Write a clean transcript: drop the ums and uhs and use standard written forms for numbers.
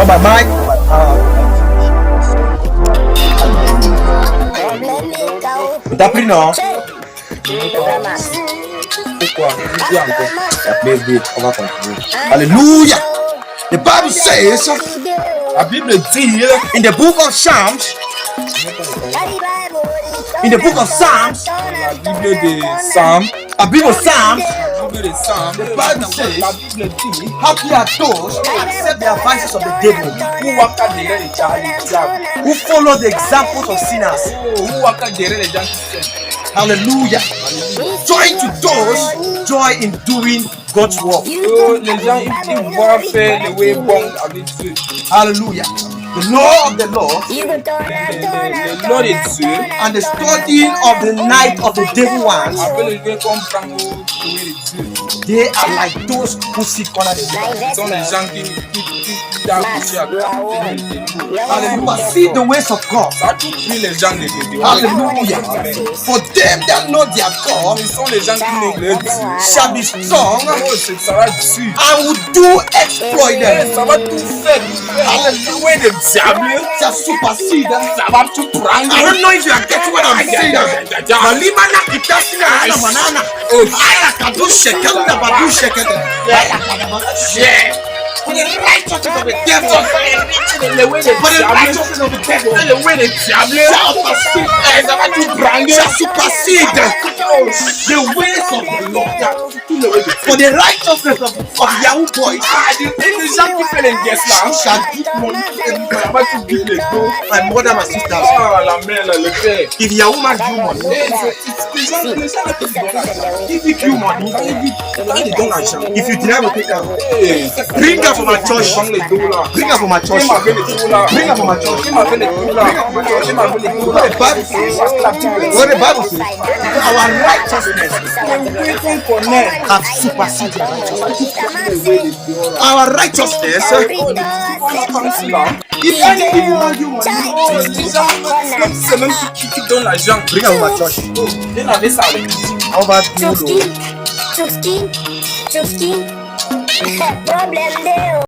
Not by might, not by power. Entrepreneur. Hallelujah. The Bible says in the book of Psalms, the Bible says, happy are those who accept the advices of the devil, who follow the examples of sinners. Hallelujah. Joy to those, joy in doing God's work. Hallelujah. The law of the Lord and the studying of the night of the devil ones, they are like those who seek honor the Hallelujah. See the ways of God. Hallelujah. For them that know their God shall be strong and will do exploit them. Hallelujah. Shall supersede them. I don't know if you are getting what I'm saying. Yeah. For the righteousness of the devil, for the righteousness of the devil, shall supersede the ways of the Lord. For the righteousness of Yahoo boys shall give money to my mother, my sister. If Yahoo man give money, if you give money, if you deny, take out. Bring her from my church. Bring her from my church. Bring her from my church. What the Bible says, our righteousness have superseded our righteousness. If anything you want, bring her from my church. How about you? 16 problem there.